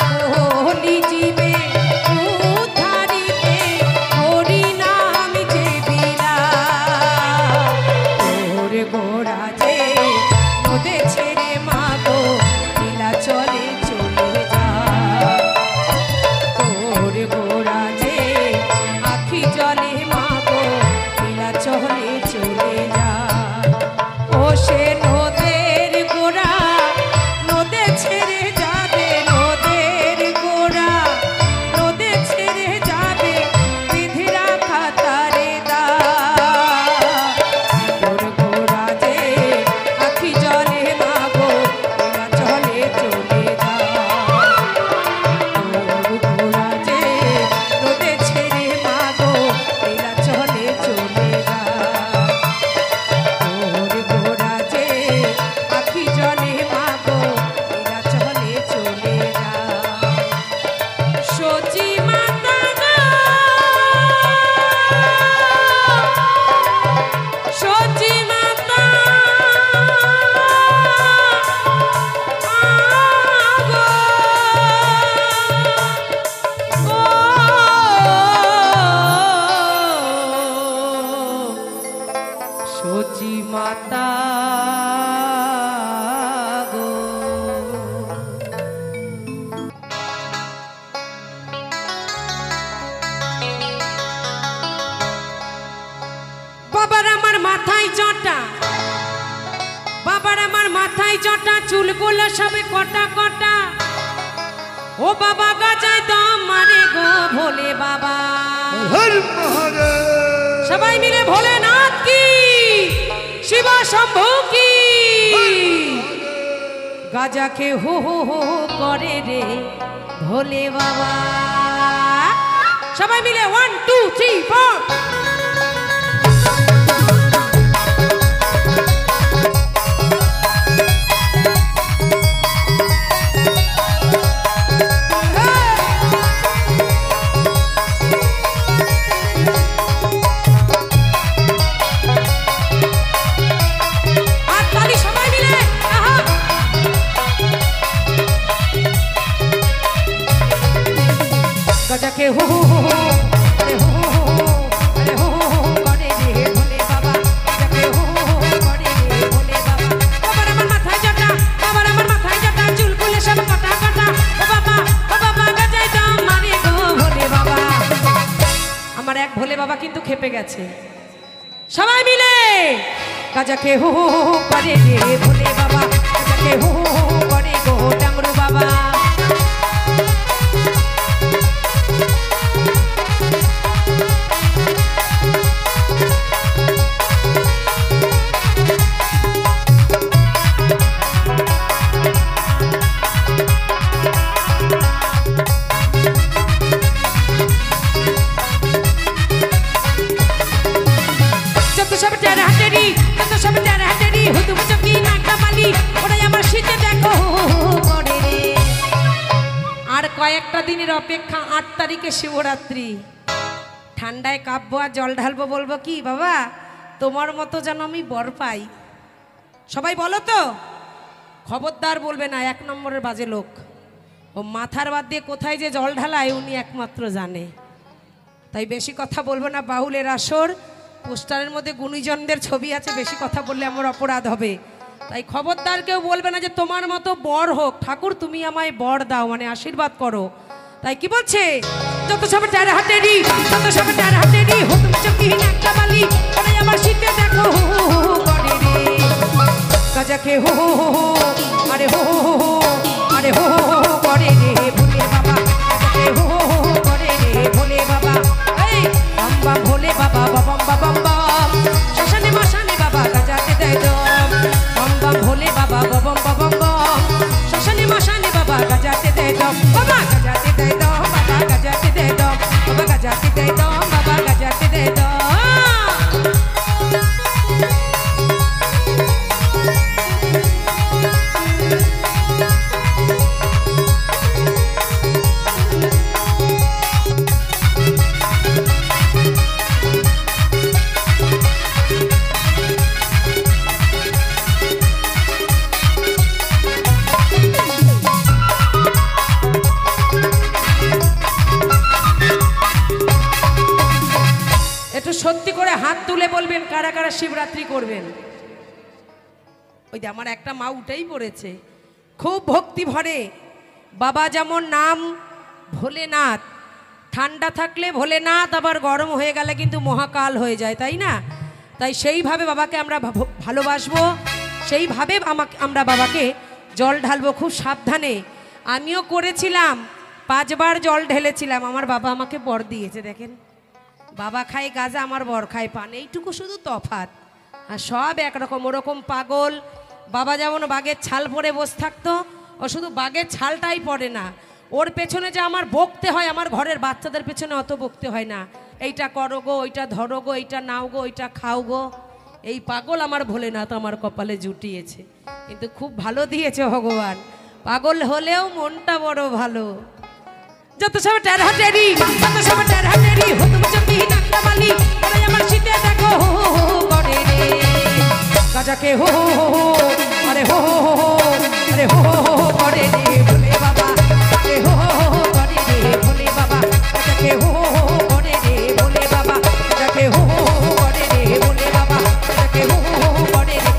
মাথায় জটা চুলগুলো সবে কটা কটা ও বাবা গাজায় দম মারে গো ভোলে বাবা সবাই মিলে ভোলেনাথ কি শিব শম্ভু কি গাজাকে হো হো হো করে রে ভোলে বাবা সবাই মিলে 1 2 3 4 गजके हो अरे हो अरे हो करे रे भोले बाबा गजके हो करे रे भोले बाबा बाबा আমার মাথায় জটা বাবা আমার মাথায় জটা চুলগুলো সব কাটা কাটা ও বাবা গজাই দাম মারে গো ভোলে বাবা আমার এক ভোলে বাবা কিন্তু খেপে গেছে সবাই মিলে গজকে हो करे रे भोले बाबा गजके हो करे गो ডামরু বাবা কয়েকটা দিনের অপেক্ষা 8 তারিখে শিবরাত্রি ঠান্ডায় কাঁপবো আর জল ঢালবো বলবো কি বাবা তোমার মতো যেন আমি বর পাই সবাই বলো তো খবরদার বলবে না 1 নম্বরের বাজে লোক ও মাথার বাদ দিয়ে কোথায় যে জল ঢালায় উনি একমাত্র জানে তাই বেশি কথা বলবো না বাহুলের আসর পোস্টারের মধ্যে গুণীজনদের ছবি আছে বেশি কথা বললে আমার অপরাধ হবে তাই খবরদার কেউ বলবে না যে তোমার মতো বর হোক ঠাকুর তুমি আমায় বর দাও মানে আশীর্বাদ করো তাই কি বলছে যত সব চার হাতেরই যত সব চার হাতেরই হো তুমি চকিহীন একটা বালি ওরে আমার শীতে দেখো করে রে গজকে হো আরে হো আরে হো করে রে ভোলে বাবা গজকে হো করে রে ভোলে বাবা এই বাম বাম ভোলে বাবা বাম বাম বাম শ্মশানে মশানে বাবা গজাতে দেয় দম বাম ভোলে বাবা বাম বাম বাম শ্মশানে মশানে বাবা গজাতে দেয় দম বাবা গজাতে দেয় দম বাবা গজাতে দেয় দম বাবা গজাতে দেয় দম বাবা গজাতে দেয় দম সত্যি করে হাত তুলে বলবেন কারা কারা শিবরাত্রি করবেন ওই যে আমার একটা মা উঠেই পড়েছে খুব ভক্তি ভরে বাবা যেমন নাম ভোলেনাথ ঠান্ডা থাকলে ভোলেনাথ আবার গরম হয়ে গেলে কিন্তু মহাকাল হয়ে যায় তাই না তাই সেইভাবে বাবাকে আমরা ভালোবাসবো সেইভাবে আমরা বাবাকে জল ঢালবো খুব সাবধানে আমিও করেছিলাম 5 বার জল ঢেলেছিলাম আমার বাবা আমাকে বর দিয়েছে দেখেন বাবা খায় গাজা আমার বর খায় পান এইটুকু শুধু তফাৎ আর সব একরকম ওরকম পাগল বাবা যেমন বাঘের ছাল পরে বসে থাকতো ও শুধু বাঘের ছালটাই পড়ে না ওর পেছনে যে আমার বকতে হয় আমার ঘরের বাচ্চাদের পেছনে অত বকতে হয় না এইটা করো গো ওইটা ধরো গো এইটা নাও গো ওইটা খাও গো এই পাগল আমার ভোলেনাথ আমার কপালে জুটিয়েছে কিন্তু খুব ভালো দিয়েছে ভগবান পাগল হলেও মনটা বড় ভালো যত সব টার হাতেরি যত সব টার হাতেরি হো তুমি চকিহীন একটা বালি ওরে আমার শীতে দেখো করে রে গজকে হো আরে হো আরে হো করে রে ভোলে বাবা গজকে হো করে রে ভোলে বাবা গজকে হো করে রে ভোলে বাবা গজকে হো করে রে ভোলে বাবা গজকে হো করে রে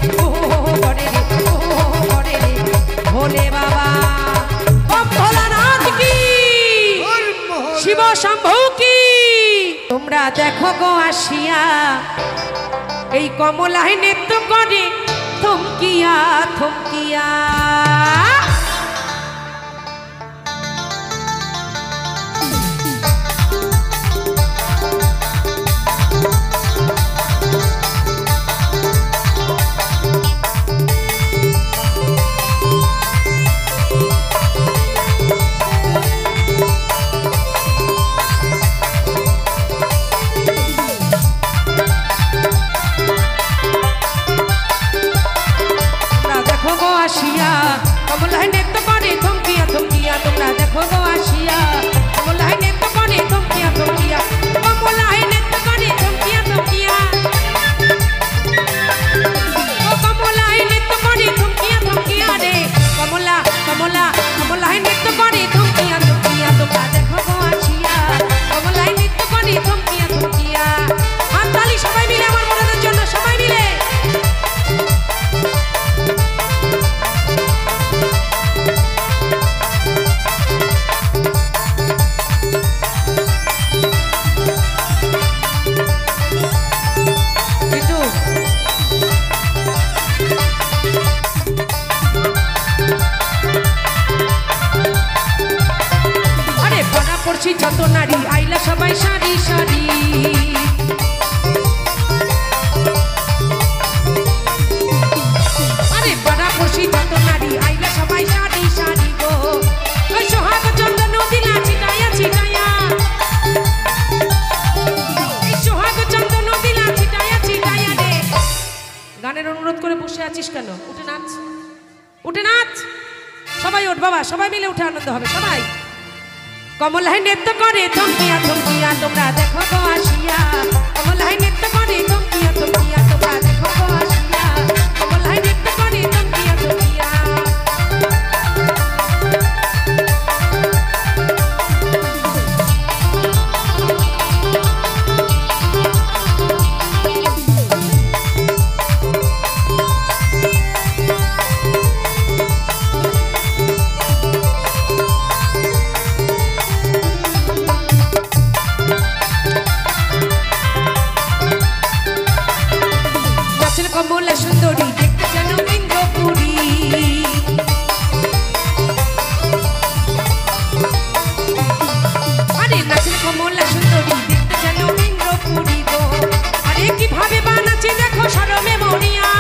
করে রে করে রে ভোলে বাবা ওম ভোলানাথ কি শিব শম্ভু কি তোমরা দেখো গো আসিয়া এই কমলায় নৃত্য করে থমকিয়া থমকিয়া। কমলায় নৃত্য করে থমকিয়া থমকিয়া, তোমরা দেখো গো আসিয়া। কমলায় নৃত্য করে থমকিয়া থমকিয়া, কমলায় নৃত্য করে থমকিয়া থমকিয়া, কমলায় নৃত্য করে থমকিয়া থমকিয়া রে। কমলা কমলা কমলায় নৃত্য করে থমকিয়া থমকিয়া, তোমরা দেখো গো আসিয়া। কমলায় নৃত্য করে থমকিয়া থমকিয়া। হাততালি সবাই মিলে আমার মনের জন্য, সবাই মিলে। যত নারী আইলা সবাই সারি সারি, আরে পাড়া পড়শি যত নারী আইলা সবাই সারি সারি গো। ওই সোহাগ চন্দন দিলা ছিটাইয়া ছিটাইয়া, এই সোহাগ চন্দন দিলা ছিটাইয়া ছিটাইয়া রে। গানের অনুরোধ করে বসে আছিস কেন? উঠে নাচ, উঠে নাচ, সবাই ওঠ বাবা, সবাই মিলে উঠে আনন্দ হবে সবাই। কমলায় নৃত্য করে থমকিয়া থমকিয়া, তোমরা দেখো গো আসিয়া। কমলায় নৃত্য করে থমকিয়া থমকিয়া, তোমরা দেখো গো আসিয়া। কমলায় নৃত্য করে থমকিয়া থমকিয়া। কমলা সুন্দরী দেখতে যেন ইন্দ্রপুরী, আরে নাচের কমলা সুন্দরী দেখতে যেন ইন্দ্রপুরী গো। আরে কিভাবে বানাচ্ছে দেখো শরমে মরিয়া,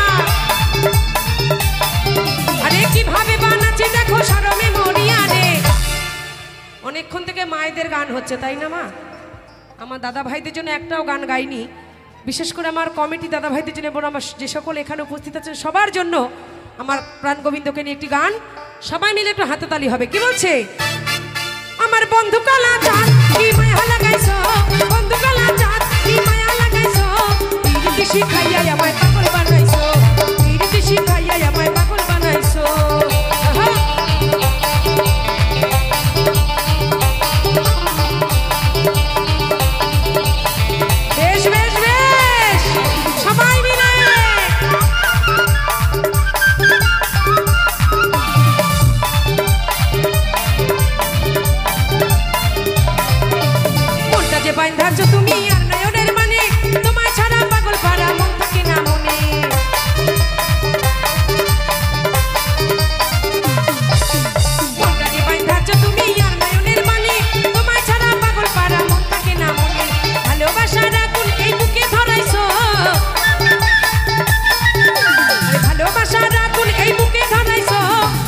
আরে কিভাবে বানাচ্ছে দেখো শরমে মরিয়া রে। অনেকক্ষণ থেকে মায়েদের গান হচ্ছে তাই না মা? আমার দাদা ভাইদের জন্য একটাও গান গাইনি, বিশেষ করে আমার কমিটি দাদা ভাইদের জন্য এবং আমার যে সকল এখানে উপস্থিত আছেন সবার জন্য আমার প্রাণ গোবিন্দকে নিয়ে একটি গান, সবাই মিলে একটু হাতে তালি হবে। কি বলছে? আমার বন্ধু কালা চাঁদ কি মায়া লাগাইছো, বন্ধু কালা চাঁদ কি মায়া লাগাইছো, পিরিতি শিখাইয়া আমায় পাগল বানাইছো, পিরিতি শিখাইয়া আমায় পাগল বানাইছো। তুমি আর নয়নের মানে তোমায় ছাড়া পাগল পারা মন থাকে না মনে, তুমি আর নয়নের মানে তোমায় ছাড়া পাগল পারা মন থাকে না মনে। ভালোবাসার আগুন এই বুকে ধরাইছো, ভালোবাসার আগুন এই বুকে ধরাইছো,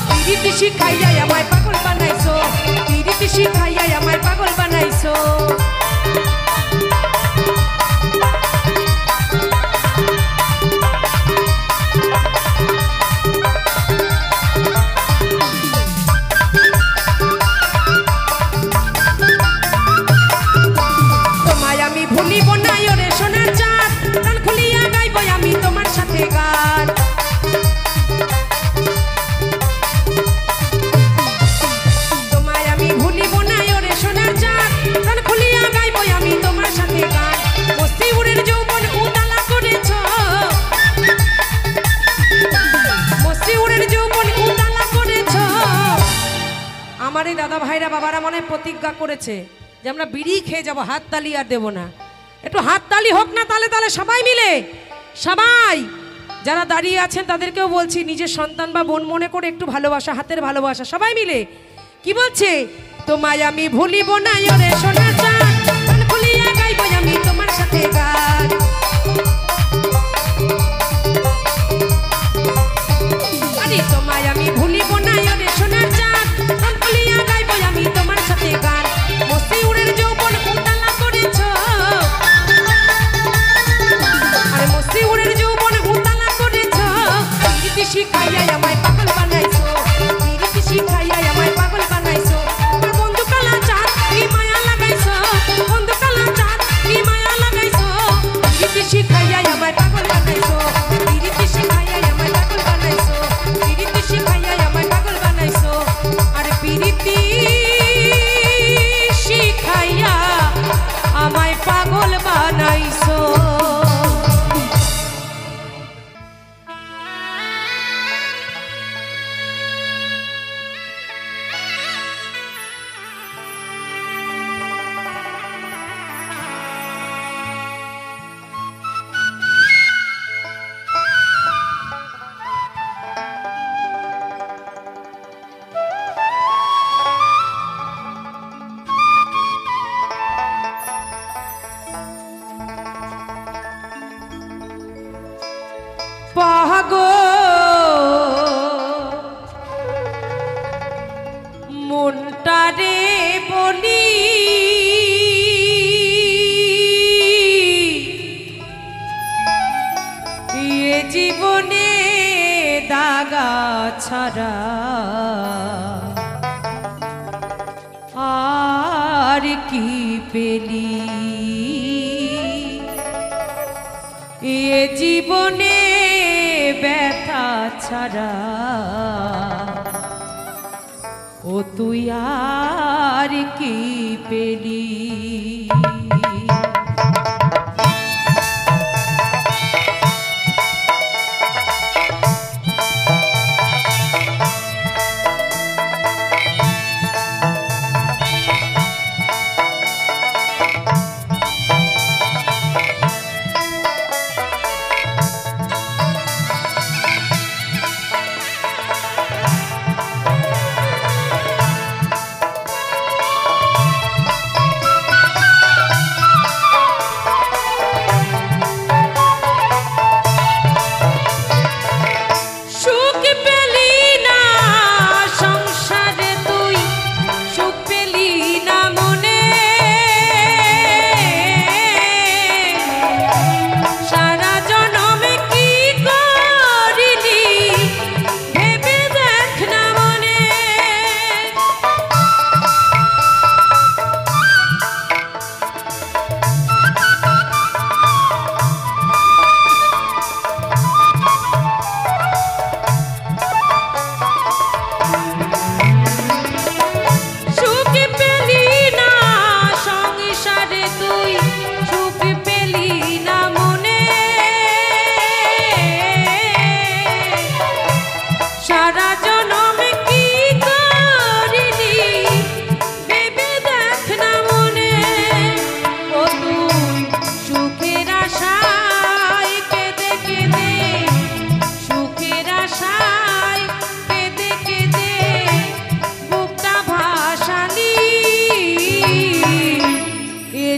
পিরিতি শিখাইয়া আমায় পাগল বানাইছো, পিরিতি শিখাইয়া আমায় পাগল বানাইছো। আমার এই দাদা ভাইরা বাবারা মনে প্রতিজ্ঞা করেছে যে আমরা বিড়ি খেয়ে যাব, হাত তালি আর দেব না। একটু হাত তালি হোক না তালে তালে সবাই মিলে, সবাই যারা দাঁড়িয়ে আছেন তাদেরকেও বলছি নিজের সন্তান বা বোন মনে করে একটু ভালোবাসা, হাতের ভালোবাসা সবাই মিলে। কি বলছে? তোমায় আমি ভুলিব না ওরে সোনা চাঁদ, গান খুলিয়া গাইব আমি তোমার সাথে গান। আরে তোমায় আমি ভুলিব না ওরে সোনা চাঁদ, গান খুলিয়া গাইব আমি তোমার সাথে গান। মস্তি উড়ের যৌবন উতালা করেছ, আরে মস্তি উড়ের যৌবন উতালা করেছ। প্রীতি শিখাইয়া আমায় পাগল বানাইছো, প্রীতি শিখাইয়া আমায় পাগল বানাইছো। আমার বন্ধু কালা চাঁদ কি মায়া লাগাইছো, বন্ধু কালা চাঁদ কি মায়া লাগাইছো। প্রীতি শিখাইয়া আমায় পাগল বানাইছো, প্রীতি শিখাইয়া আমায় পাগল বানাইছো, প্রীতি শিখাইয়া আমায় পাগল বানাইছো। আর প্রীতি শিখাইয়া আমায় পাগল বানাইছো। মনটারে বলি এ জীবনে দাগা ছাড়া আর কি পেলি, এ জীবনে ব্যথা ছাড়া ও তুই আর কি পেলি।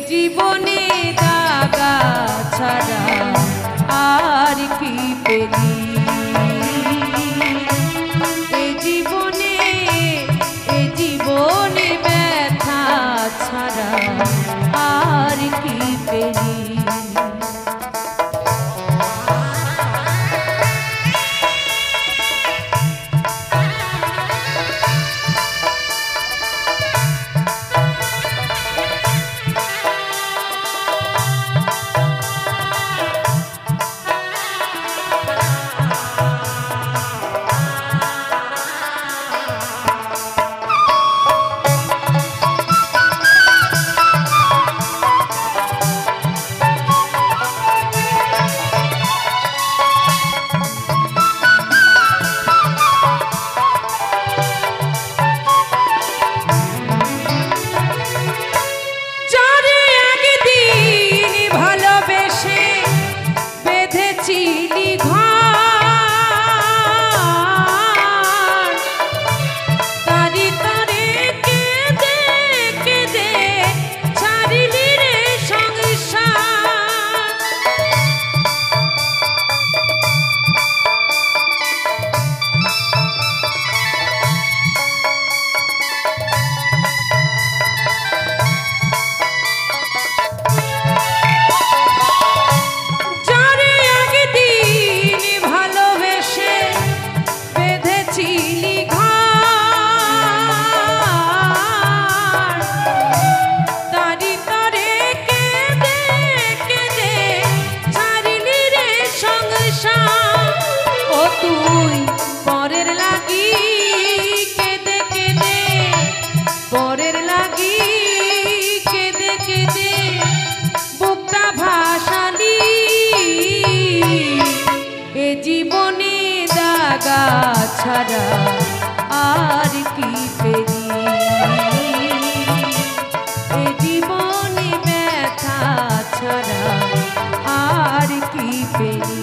জীবনে দাগা ছাড়া আর কি পেলি, এ জীবনে ব্যথা ছাড়া আর কি পেলি। লাগি কেঁদে কেঁদে বুকটা ভাসালি এ জীবনে দাগা ছাড়া আর কি পেলি এ জীবনে ব্যথা ছাড়া আর কি পেলি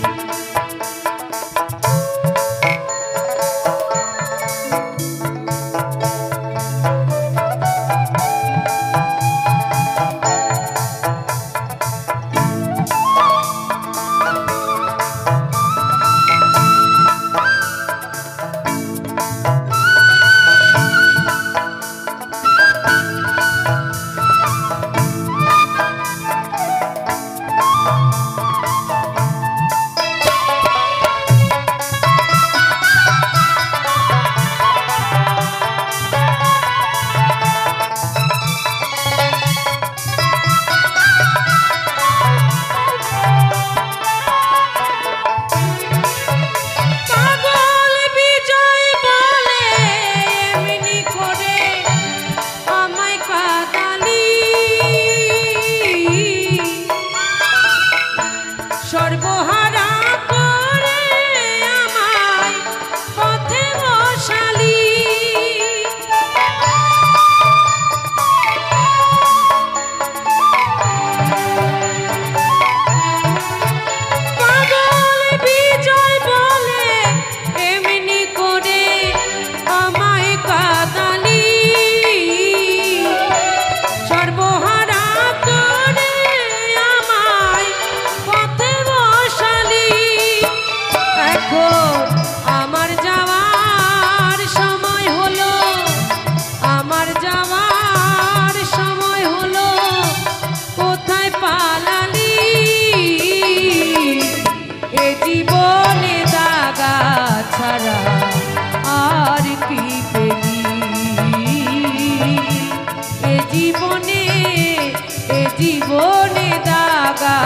জীবনে দাগা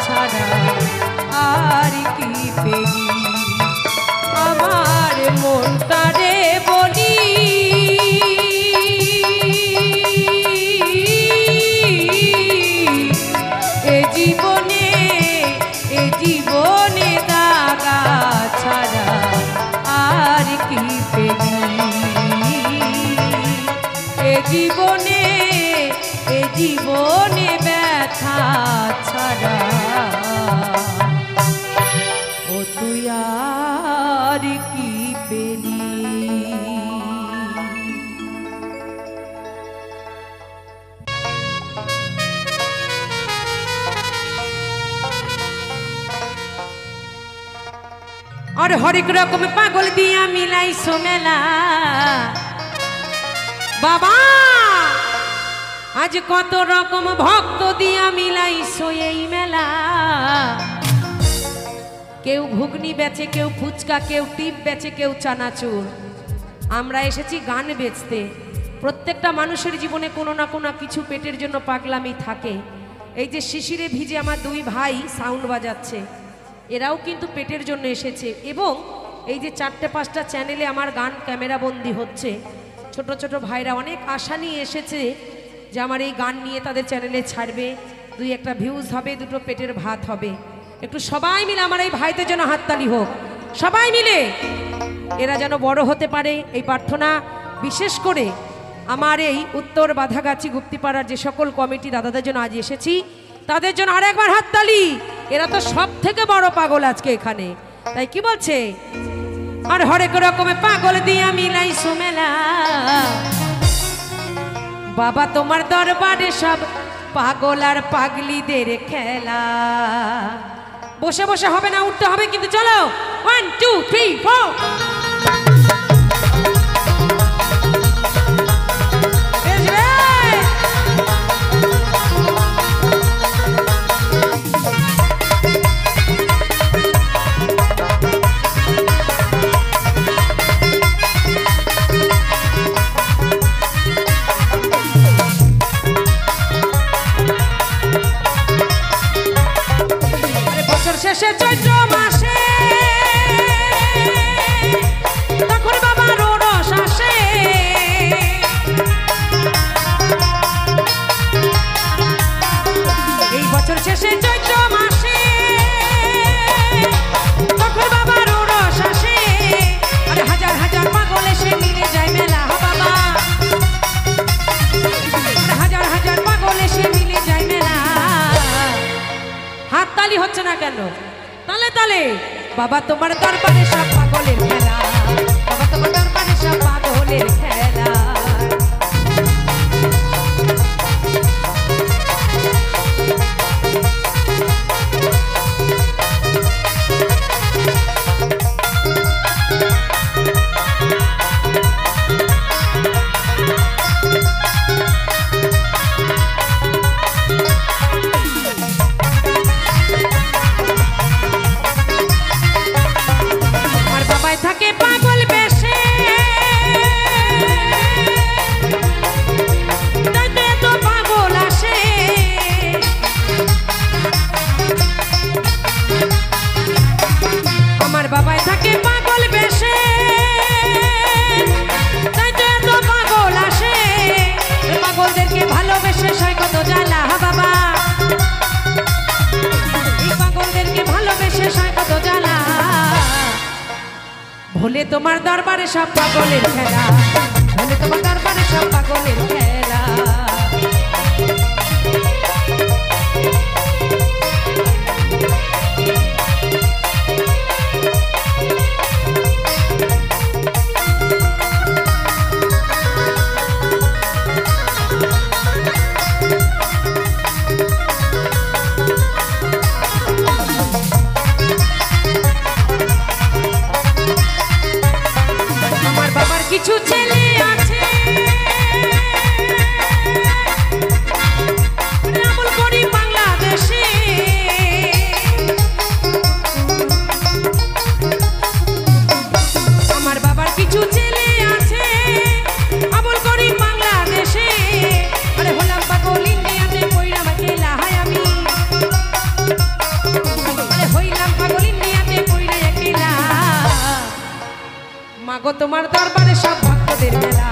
ছাড়া আর কি পেলি আমার মনটারে বলি এ জীবনে দাগা ছাড়া আর কি পেলি এ জীবনে ব্যথা ছাড়া ও তুই আর কি পেলি और हरेक रकम पागल दिया मिलाइছো मेला बाबा आज कत रकम भक्त दिया मिलाइছো এই মেলা কেউ ঘুগনি বেচে কেউ ফুচকা কেউ টিপ বেচে কেউ চানাচুর আমরা এসেছি গান বেচতে প্রত্যেকটা মানুষের জীবনে কোনো না কোনো কিছু পেটের জন্য পাগলামি থাকে এই যে শিশিরে ভিজে আমার দুই ভাই সাউন্ড বাজাচ্ছে এরাও কিন্তু পেটের জন্য এসেছে এবং এই যে ৪-৫টা চ্যানেলে আমার গান ক্যামেরা বন্দি হচ্ছে ছোট ছোট ভাইরা অনেক আশা নিয়ে এসেছে যে আমার এই গান নিয়ে তাদের চ্যানেলে ছাড়বে দুই একটা ভিউজ হবে দুটো পেটের ভাত হবে একটু সবাই মিলে আমার এই ভাইদের জন্য হাততালি হোক সবাই মিলে এরা যেন বড় হতে পারে এই প্রার্থনা বিশেষ করে আমার এই উত্তর বাধাগাছি গুপ্তিপাড়ার যে সকল কমিটি দাদাদের জন্য আজ এসেছি তাদের জন্য আরেকবার হাততালি এরা তো সব থেকে বড় পাগল আজকে এখানে তাই কি বলছে আর হরেক রকমের পাগল দিয়া মিলাইছো মেলা বাবা তোমার দরবারে সব পাগল আর পাগলিদের খেলা বসে বসে হবে না উঠতে হবে কিন্তু চলো 1 2 3 4 শেষে চৈত্র মাসে কেন? তালে তালে বাবা তোমার দরবারে সব পাগলের খেলা, বাবা তোমার দরবারে সব পাগলের খেলা। থাকে পাগল বেশে তাতে তো পাগল আসে, আমার বাবাই থাকে পাগল বেশে তাতে তো পাগল আসে, পাগলদেরকে ভালোবেসে সয় কত জ্বালা বাবা, এই পাগলদেরকে ভালোবেসে সয় কত জ্বালা। ভোলে তোমার দরবারে সব পাগলের খেলা, ভোলে তোমার দরবারে সব পাগলের খেলা। কিছু ছেলে আছে আমল করি বাংলাদেশে, আমার বাবার কিছু ছেলে আছে আমল করি বাংলাদেশে, আরে হলাম পাগল ইন্ডিয়াতে কইরা খেলা হায় আমি, আরে হইলাম পাগল ইন্ডিয়াতে কইরা খেলা। মাগো তোমার দরবারে সব ভক্তদের মেলা,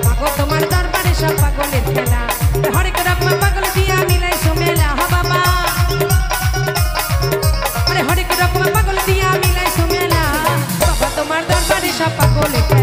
মাগো তোমার দরবারে সব পাগলের খেলা, হরেক রকম পাগল দিয়া মিলাইছো মেলা হ বাবা, আরে হরেক রকম পাগল দিয়া মিলাইছো মেলা, বাবা তোমার দরবারে সব পাগলের খেলা।